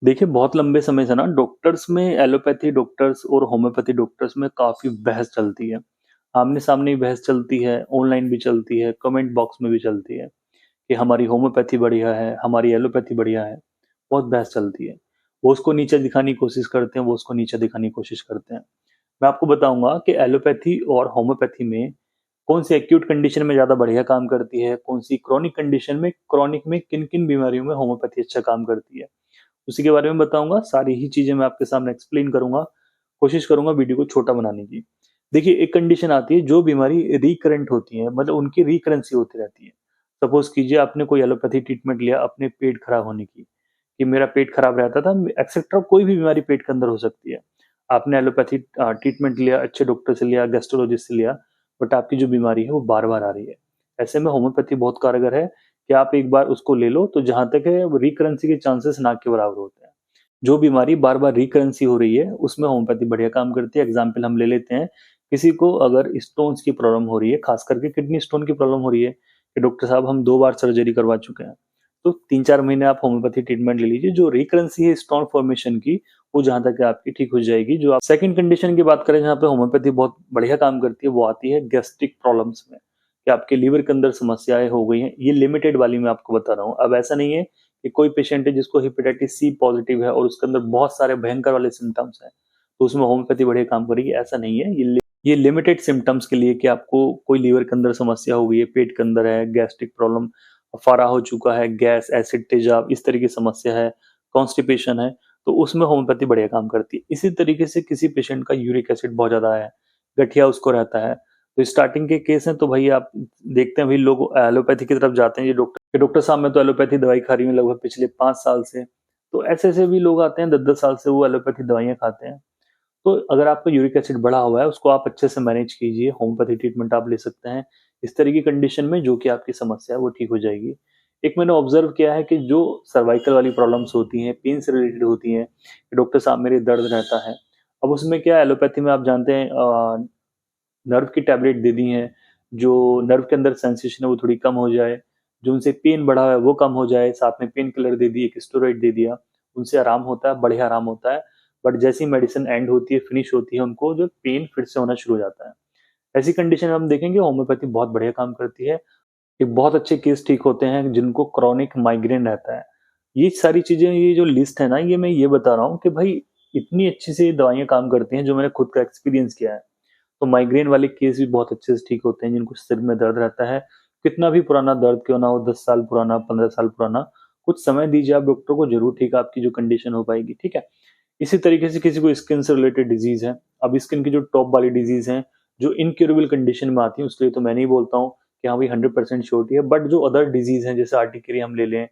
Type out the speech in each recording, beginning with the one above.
देखिए, बहुत लंबे समय से ना डॉक्टर्स में एलोपैथी डॉक्टर्स और होम्योपैथी डॉक्टर्स में काफ़ी बहस चलती है। आमने-सामने ही बहस चलती है, ऑनलाइन भी चलती है, कमेंट बॉक्स में भी चलती है कि हमारी होम्योपैथी बढ़िया है, हमारी एलोपैथी बढ़िया है। बहुत बहस चलती है। वो उसको नीचे दिखाने की कोशिश करते हैं, वो उसको नीचे दिखाने की कोशिश करते हैं। मैं आपको बताऊँगा कि एलोपैथी और होम्योपैथी में कौन-सी एक्यूट कंडीशन में ज़्यादा बढ़िया काम करती है, कौन-सी क्रोनिक कंडीशन में, क्रोनिक में किन-किन बीमारियों में होम्योपैथी अच्छा काम करती है। उसी के बारे में बताऊँगा, सारी ही चीज़ें मैं आपके सामने एक्सप्लेन करूँगा, कोशिश करूँगा वीडियो को छोटा बनाने की। देखिए, एक कंडीशन आती है जो बीमारी रिकरेंट होती है, मतलब उनकी रिकरेंसी होती रहती है। सपोज़ कीजिए आपने कोई एलोपैथी ट्रीटमेंट लिया अपने पेट खराब होने की, कि मेरा पेट खराब रहता था एक्सेट्रा कोई भी बीमारी पेट के अंदर हो सकती है। आपने एलोपैथी ट्रीटमेंट लिया, अच्छे डॉक्टर से लिया, गैस्ट्रोलॉजिस्ट से लिया, बट आपकी जो बीमारी है वो बार-बार आ रही है। ऐसे में होम्योपैथी बहुत कारगर है कि आप एक बार उसको ले लो तो जहाँ तक है वो रिकरेंसी के चांसेस ना के बराबर होते हैं। जो बीमारी बार-बार रिकरेंसी हो रही है, उसमें होम्योपैथी बढ़िया काम करती है। एग्ज़ाम्पल हम ले लेते हैं, किसी को अगर स्टोन्स की प्रॉब्लम हो रही है, ख़ास करके किडनी स्टोन की प्रॉब्लम हो रही है, कि डॉक्टर साहब हम 2 बार सर्जरी करवा चुके हैं। तो 3-4 महीने आप होम्योपैथी ट्रीटमेंट ले लीजिए, जो रिकरेंसी है स्टोन फॉर्मेशन की, वो जहाँ तक है आपकी ठीक हो जाएगी। जो आप सेकंड कंडीशन की बात करें जहाँ पे होम्योपैथी बहुत बढ़िया काम करती है, वो आती है गैस्ट्रिक प्रॉब्लम्स में, कि आपके लीवर के अंदर समस्याएँ हो गई हैं। ये लिमिटेड वाली मैं आपको बता रहा हूँ। अब ऐसा नहीं है कि कोई पेशेंट है जिसको हेपेटाइटिस सी पॉजिटिव है और उसके अंदर बहुत सारे भयंकर वाले सिम्पटम्स हैं, तो उसमें होम्योपैथी बढ़िया काम करेगी, ऐसा नहीं है। ये लिमिटेड सिम्पटम्स के लिए कि आपको कोई लीवर के अंदर समस्या हो गई है, पेट के अंदर है, गैस्ट्रिक प्रॉब्लम फारा हो चुका है, गैस, एसिड, तेजाब इस तरह की समस्या है, कॉन्स्टिपेशन है, तो उसमें होम्योपैथी बढ़िया काम करती है। इसी तरीके से किसी पेशेंट का यूरिक एसिड बहुत ज़्यादा है, गठिया उसको रहता है, तो स्टार्टिंग के केस हैं तो भई आप देखते हैं भई लोग एलोपैथी की तरफ जाते हैं, ये डॉक्टर साहब मैं तो एलोपैथी दवाई खा रही हूँ लगभग पिछले 5 साल से। तो ऐसे-ऐसे भी लोग आते हैं 10-10 साल से वो एलोपैथी दवाइयाँ खाते हैं। तो अगर आपका यूरिक एसिड बढ़ा हुआ है, उसको आप अच्छे से मैनेज कीजिए, होम्योपैथी ट्रीटमेंट आप ले सकते हैं। इस तरह की कंडीशन में जो कि आपकी समस्या है वो ठीक हो जाएगी। एक मैंने ऑब्ज़र्व किया है कि जो सर्वाइकल वाली प्रॉब्लम्स होती हैं, पेन से रिलेटेड होती हैं, कि डॉक्टर साहब मेरे दर्द रहता है। अब उसमें क्या एलोपैथी में आप जानते हैं नर्व की टैबलेट दे दी हैं, जो नर्व के अंदर सेंसेशन है वो थोड़ी कम हो जाए, जो उनसे पेन बढ़ा हुआ है वो कम हो जाए, साथ में पेन किलर दे दी, एक स्टेरॉइड दे दिया, उनसे आराम होता है, बढ़िया आराम होता है। बट जैसे ही मेडिसिन एंड होती है, फिनिश होती है, उनको जो पेन फिर से होना शुरू हो जाता है। ऐसी कंडीशन में हम देखेंगे होम्योपैथी बहुत बढ़िया काम करती है। एक बहुत अच्छे केस ठीक होते हैं जिनको क्रॉनिक माइग्रेन रहता है। ये सारी चीज़ें ये जो लिस्ट है ना, ये मैं ये बता रहा हूँ कि भाई इतनी अच्छी से दवाइयाँ काम करती हैं जो मैंने खुद का एक्सपीरियंस किया है। तो माइग्रेन वाले केस भी बहुत अच्छे से ठीक होते हैं जिनको सिर में दर्द रहता है। कितना भी पुराना दर्द क्यों ना हो, 10 साल पुराना, 15 साल पुराना, कुछ समय दीजिए आप डॉक्टर को, ज़रूर ठीक आपकी जो कंडीशन हो पाएगी, ठीक है? इसी तरीके से किसी को स्किन से रिलेटेड डिज़ीज़ है, अब स्किन की जो टॉप वाली डिज़ीज़ हैं, जो इनक्यूरेबल कंडीशन में आती हैं, उसके लिए तो मैं नहीं बोलता हूँ कि हाँ भाई 100% श्योरिटी है, बट जो अदर डिज़ीज़ हैं, जैसे आर्टिकेरिया हम ले लें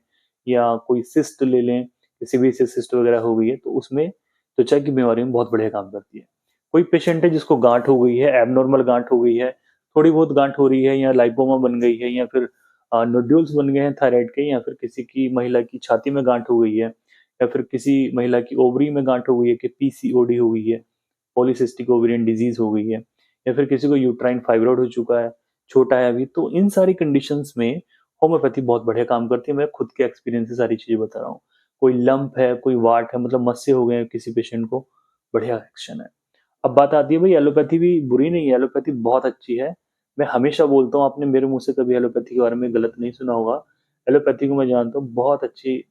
या कोई सिस्ट ले लें, सीवीएसए सिस्ट वगैरह हो गई है, तो उसमें त्वचा की बीमारियों में बहुत बढ़िया काम करती है। कोई पेशेंट है जिसको गाँठ हो गई है, एब्नॉर्मल गाँठ हो गई है, थोड़ी बहुत गाँठ हो रही है या लाइपोमा बन गई है या फिर नोड्यूल्स बन गए हैं थायराइड के, या फिर किसी की महिला की छाती में गाँठ हो गई है या फिर किसी महिला की ओवरी में गाँठ हो गई है कि पीसीओडी हो गई है, पॉलीसिस्टिक ओवेरियन डिजीज़ हो गई है, या फिर किसी को यूट्राइन फाइब्रॉइड हो चुका है, छोटा है अभी, तो इन सारी कंडीशंस में होम्योपैथी बहुत बढ़िया काम करती है। मैं खुद के एक्सपीरियंस से सारी चीज़ें बता रहा हूँ। कोई लम्प है, कोई वाट है, मतलब मस्से हो गए हैं किसी पेशेंट को, बढ़िया एक्शन है। अब बात आती है भाई एलोपैथी भी बुरी नहीं है, एलोपैथी बहुत अच्छी है। मैं हमेशा बोलता हूँ, आपने मेरे मुँह से कभी एलोपैथी के बारे में गलत नहीं सुना होगा। एलोपैथी को मैं जानता हूँ, बहुत अच्छी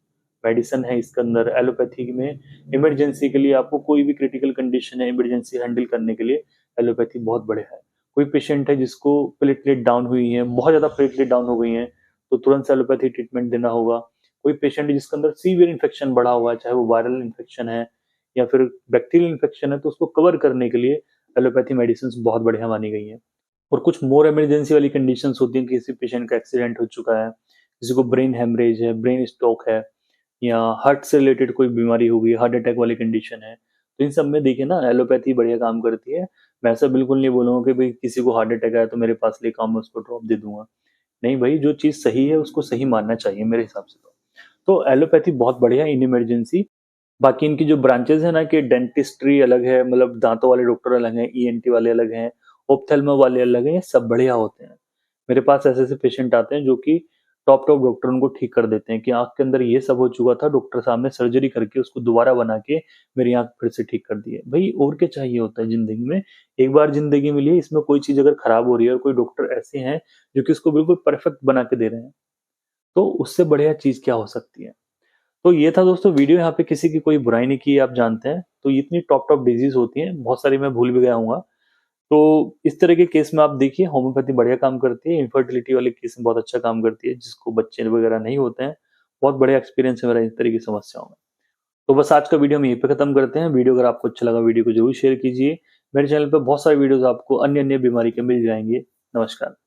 मेडिसिन है इसके अंदर। एलोपैथी में इमरजेंसी के लिए आपको कोई भी क्रिटिकल कंडीशन है, इमरजेंसी हैंडल करने के लिए एलोपैथी बहुत बढ़िया है। कोई पेशेंट है जिसको प्लेटलेट डाउन हुई है, बहुत ज़्यादा प्लेटलेट डाउन हो गई हैं, तो तुरंत से एलोपैथी ट्रीटमेंट देना होगा। कोई पेशेंट है जिसके अंदर सीवियर इन्फेक्शन बढ़ा हुआ है, चाहे वो वायरल इन्फेक्शन है या फिर बैक्टीरियल इन्फेक्शन है, तो उसको कवर करने के लिए एलोपैथी मेडिसिन्स बहुत बढ़िया मानी गई हैं। और कुछ मोर इमरजेंसी वाली कंडीशंस होती हैं, किसी पेशेंट का एक्सीडेंट हो चुका है, किसी को ब्रेन हेमरेज है, ब्रेन स्ट्रोक है या हार्ट से रिलेटेड कोई बीमारी हो गई, हार्ट अटैक वाली कंडीशन है, तो इन सब में देखिए ना एलोपैथी बढ़िया काम करती है। मैं ऐसा बिल्कुल नहीं बोलूँगा कि भई किसी को हार्ट अटैक आया तो मेरे पास लेके आओ, मैं उसको ड्रॉप दे दूँगा। नहीं भई, जो चीज़ सही है उसको सही मानना चाहिए मेरे हिसाब से तो। तो एलोपैथी बहुत बढ़िया है इन इमरजेंसी। बाकी इनकी जो ब्रांचेज़ है ना, कि डेंटिस्ट्री अलग है, मतलब दाँतों वाले डॉक्टर अलग हैं, ईएनटी वाले अलग हैं, ऑप्थेल्मो वाले अलग हैं, ये सब बढ़िया होते हैं। मेरे पास ऐसे-ऐसे पेशेंट आते हैं जो कि टॉप टॉप डॉक्टर उनको ठीक कर देते हैं कि आँख के अंदर ये सब हो चुका था, डॉक्टर साहब ने सर्जरी करके उसको दोबारा बना के मेरी आँख फिर से ठीक कर दी है। भई और क्या चाहिए होता है ज़िंदगी में? एक बार ज़िंदगी मिली है, इसमें कोई चीज़ अगर खराब हो रही है और कोई डॉक्टर ऐसे हैं जो कि उसको बिल्कुल परफेक्ट बना के दे रहे हैं, तो उससे बढ़िया चीज़ क्या हो सकती है? तो ये था दोस्तों वीडियो, यहाँ पे किसी की कोई बुराई नहीं की है, आप जानते हैं। तो इतनी टॉप टॉप डिज़ीज़ होती हैं, बहुत सारी मैं भूल भी गया हूँगा। तो इस तरह के केस में आप देखिए होम्योपैथी बढ़िया काम करती है, इनफर्टिलिटी वाले केस में बहुत अच्छा काम करती है, जिसको बच्चे वगैरह नहीं होते हैं। बहुत बढ़िया एक्सपीरियंस है मेरा इस तरह की समस्याओं में। तो बस आज का वीडियो हम यहीं पे खत्म करते हैं। वीडियो अगर आपको अच्छा लगा, वीडियो को ज़रूर शेयर कीजिए। मेरे चैनल पे बहुत सारे वीडियोज़ आपको अन्य-अन्य बीमारी के मिल जाएँगे। नमस्कार।